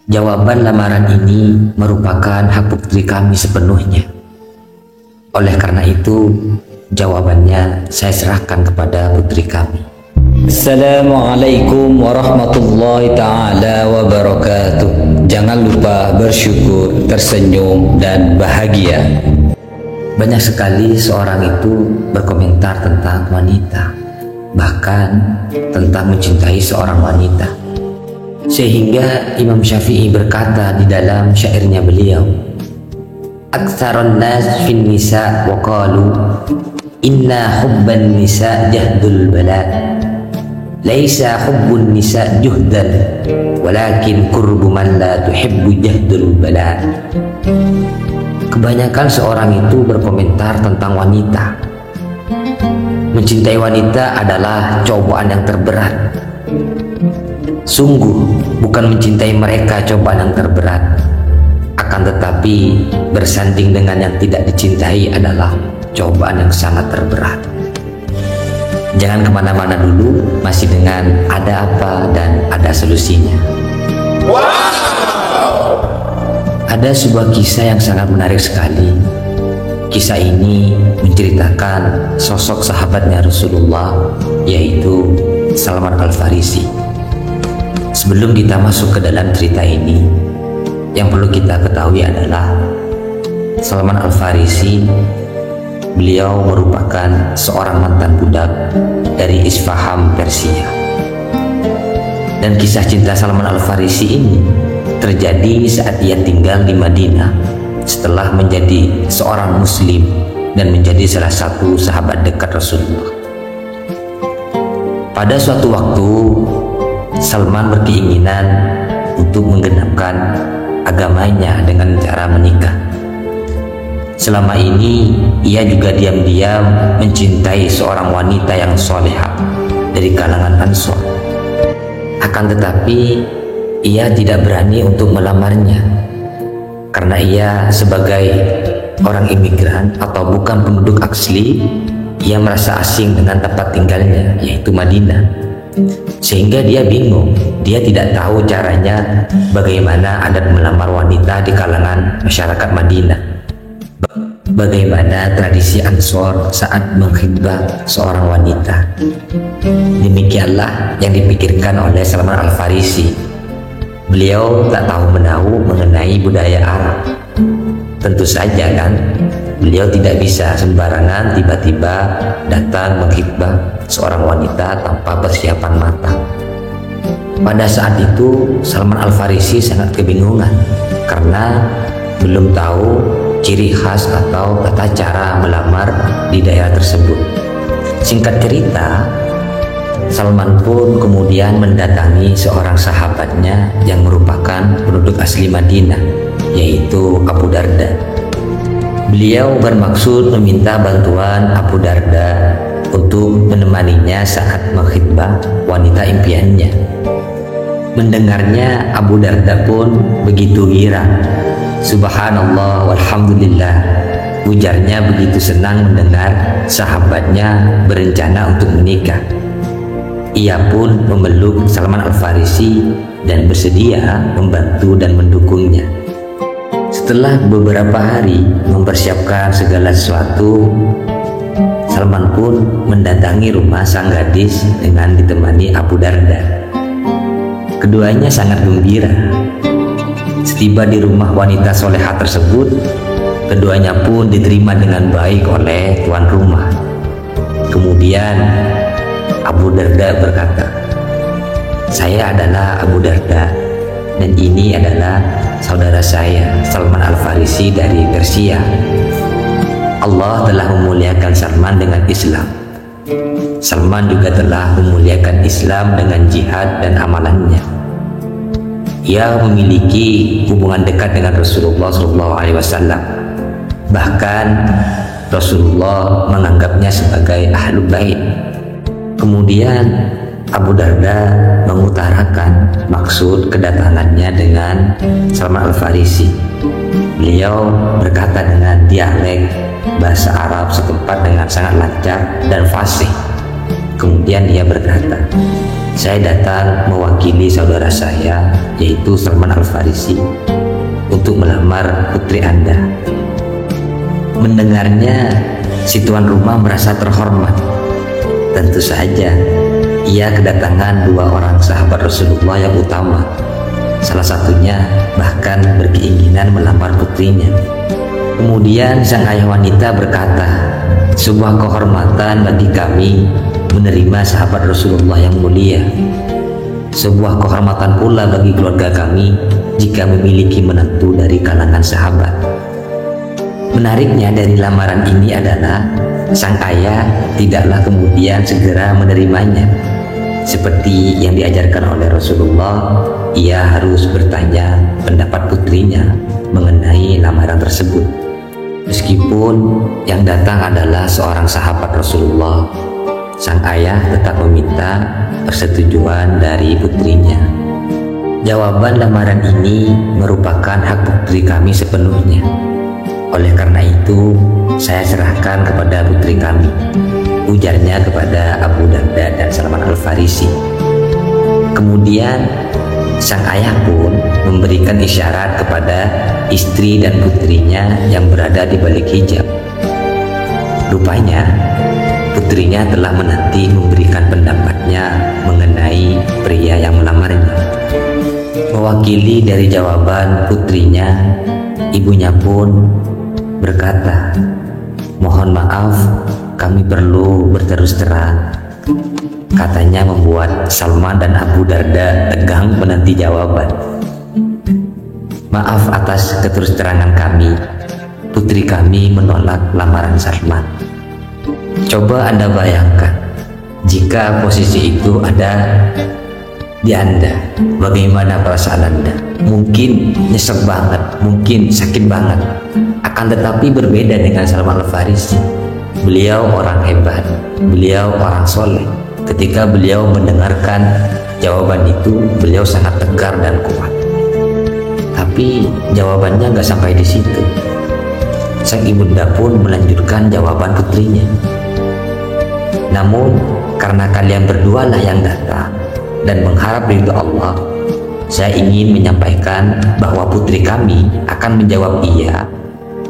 Jawaban lamaran ini merupakan hak putri kami sepenuhnya. Oleh karena itu, jawabannya saya serahkan kepada putri kami. Assalamualaikum warahmatullahi ta'ala wabarakatuh. Jangan lupa bersyukur, tersenyum, dan bahagia. Banyak sekali seorang itu berkomentar tentang wanita, bahkan tentang mencintai seorang wanita. Sehingga Imam Syafi'i berkata di dalam syairnya beliau, "Aktsarun nas fin nisa wa qalu inna hubban nisa jahdul bala. Laisa hubbun nisa juhdan, walakin qurbu man la tuhibbu jahdul bala." Kebanyakan seorang itu berkomentar tentang wanita. Mencintai wanita adalah cobaan yang terberat. Sungguh bukan mencintai mereka cobaan yang terberat, akan tetapi bersanding dengan yang tidak dicintai adalah cobaan yang sangat terberat. Jangan kemana-mana dulu, masih dengan Ada Apa dan Ada Solusinya. Ada sebuah kisah yang sangat menarik sekali. Kisah ini menceritakan sosok sahabatnya Rasulullah, yaitu Salman Al-Farisi. Sebelum kita masuk ke dalam cerita ini, yang perlu kita ketahui adalah Salman Al-Farisi, beliau merupakan seorang mantan budak dari Isfahan, Persia. Dan kisah cinta Salman Al-Farisi ini terjadi saat ia tinggal di Madinah setelah menjadi seorang muslim dan menjadi salah satu sahabat dekat Rasulullah. Pada suatu waktu, Salman berkeinginan untuk menggenapkan agamanya dengan cara menikah. Selama ini ia juga diam-diam mencintai seorang wanita yang solehah dari kalangan Ansor. Akan tetapi ia tidak berani untuk melamarnya karena ia sebagai orang imigran atau bukan penduduk asli, ia merasa asing dengan tempat tinggalnya, yaitu Madinah. Sehingga dia bingung, dia tidak tahu caranya bagaimana adat melamar wanita di kalangan masyarakat Madinah, bagaimana tradisi Ansor saat mengkhitbah seorang wanita. Demikianlah yang dipikirkan oleh Salman Al-Farisi. Beliau tak tahu menahu mengenai budaya Arab. Tentu saja kan, beliau tidak bisa sembarangan tiba-tiba datang mengkhitbah seorang wanita tanpa persiapan matang. Pada saat itu Salman Al-Farisi sangat kebingungan karena belum tahu ciri khas atau tata cara melamar di daerah tersebut. Singkat cerita, Salman pun kemudian mendatangi seorang sahabatnya yang merupakan penduduk asli Madinah, yaitu Abu Darda. Beliau bermaksud meminta bantuan Abu Darda untuk menemaninya saat mengkhitbah wanita impiannya. Mendengarnya, Abu Darda pun begitu girang. Subhanallah walhamdulillah, ujarnya begitu senang mendengar sahabatnya berencana untuk menikah. Ia pun memeluk Salman Al-Farisi dan bersedia membantu dan mendukungnya. Setelah beberapa hari mempersiapkan segala sesuatu, Salman pun mendatangi rumah sang gadis dengan ditemani Abu Darda. Keduanya sangat gembira. Setiba di rumah wanita solehah tersebut, keduanya pun diterima dengan baik oleh tuan rumah. Kemudian Abu Darda berkata, "Saya adalah Abu Darda dan ini adalah saudara saya Salman Al-Farisi dari Persia. Allah telah memuliakan Salman dengan Islam. Salman juga telah memuliakan Islam dengan jihad dan amalannya. Ia memiliki hubungan dekat dengan Rasulullah SAW. Bahkan Rasulullah menganggapnya sebagai Ahlul Bait." Kemudian Abu Darda mengutarakan maksud kedatangannya dengan Salman Al-Farisi. Beliau berkata dengan dialek bahasa Arab setempat dengan sangat lancar dan fasih. Kemudian dia berkata, saya datang mewakili saudara saya, yaitu Salman Al-Farisi, untuk melamar putri Anda. Mendengarnya, si tuan rumah merasa terhormat. Tentu saja, ia kedatangan dua orang sahabat Rasulullah yang utama. Salah satunya bahkan berkeinginan melamar putrinya. Kemudian sang ayah wanita berkata, "Sebuah kehormatan bagi kami menerima sahabat Rasulullah yang mulia. Sebuah kehormatan pula bagi keluarga kami jika memiliki menantu dari kalangan sahabat." Menariknya dari lamaran ini adalah sang ayah tidaklah kemudian segera menerimanya. Seperti yang diajarkan oleh Rasulullah, ia harus bertanya pendapat putrinya mengenai lamaran tersebut. Meskipun yang datang adalah seorang sahabat Rasulullah, sang ayah tetap meminta persetujuan dari putrinya. Jawaban lamaran ini merupakan hak putri kami sepenuhnya. Oleh karena itu, saya serahkan kepada putri kami, ujarnya kepada Abu Darda dan Salman Al-Farisi. Kemudian sang ayah pun memberikan isyarat kepada istri dan putrinya yang berada di balik hijab. Rupanya putrinya telah menanti memberikan pendapatnya mengenai pria yang melamarnya. Mewakili dari jawaban putrinya, ibunya pun berkata, "Mohon maaf, kami perlu berterus terang." Katanya membuat Salman dan Abu Darda tegang menanti jawaban. "Maaf atas keterus-terangan kami, putri kami menolak lamaran Salman." Coba Anda bayangkan, jika posisi itu ada di Anda, bagaimana perasaan Anda? Mungkin nyesek banget, mungkin sakit banget. Akan tetapi berbeda dengan Salman Al-Farisi. Beliau orang hebat, beliau orang soleh. Ketika beliau mendengarkan jawaban itu, beliau sangat tegar dan kuat. Tapi jawabannya nggak sampai di situ. Sang ibunda pun melanjutkan jawaban putrinya. "Namun karena kalian berdua lah yang datang dan mengharap ridho Allah, saya ingin menyampaikan bahwa putri kami akan menjawab iya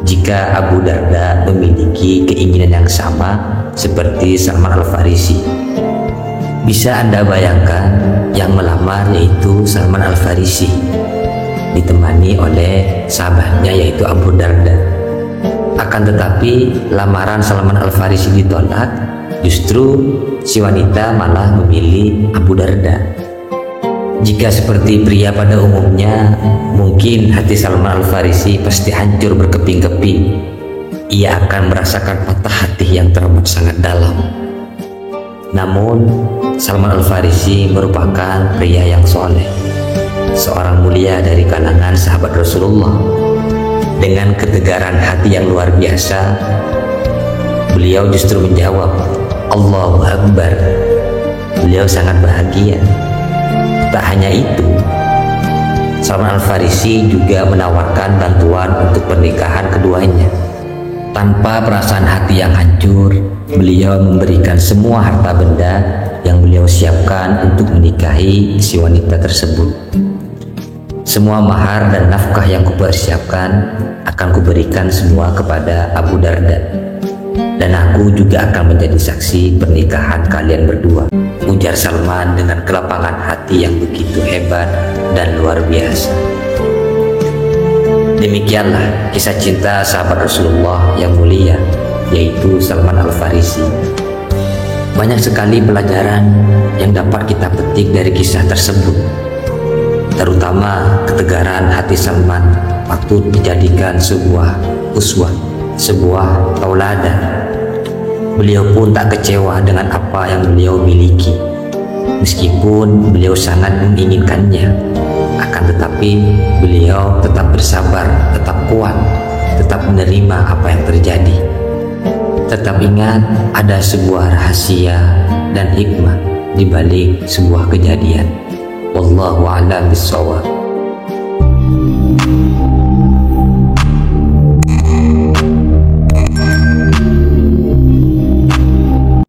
jika Abu Darda memiliki keinginan yang sama seperti Salman Al-Farisi." Bisa Anda bayangkan, yang melamar yaitu Salman Al-Farisi, ditemani oleh sahabatnya yaitu Abu Darda. Akan tetapi lamaran Salman Al-Farisi ditolak, justru si wanita malah memilih Abu Darda. Jika seperti pria pada umumnya, mungkin hati Salman Al-Farisi pasti hancur berkeping-keping. Ia akan merasakan patah hati yang teramat sangat dalam. Namun, Salman Al-Farisi merupakan pria yang soleh, seorang mulia dari kalangan sahabat Rasulullah. Dengan ketegaran hati yang luar biasa, beliau justru menjawab, "Allahu Akbar." Beliau sangat bahagia. Tak hanya itu, Salman Al-Farisi juga menawarkan bantuan untuk pernikahan keduanya. Tanpa perasaan hati yang hancur, beliau memberikan semua harta benda yang beliau siapkan untuk menikahi si wanita tersebut. "Semua mahar dan nafkah yang kupersiapkan akan kuberikan semua kepada Abu Darda. Dan aku juga akan menjadi saksi pernikahan kalian berdua," ujar Salman dengan kelapangan hati yang begitu hebat dan luar biasa. Demikianlah kisah cinta sahabat Rasulullah yang mulia, yaitu Salman Al-Farisi. Banyak sekali pelajaran yang dapat kita petik dari kisah tersebut. Terutama ketegaran hati Salman patut dijadikan sebuah uswah, sebuah tauladan. Beliau pun tak kecewa dengan apa yang beliau miliki, meskipun beliau sangat menginginkannya. Akan tetapi beliau tetap bersabar, tetap kuat, tetap menerima apa yang terjadi. Tetap ingat ada sebuah rahasia dan hikmah di balik sebuah kejadian. Wallahu a'lam bishawab.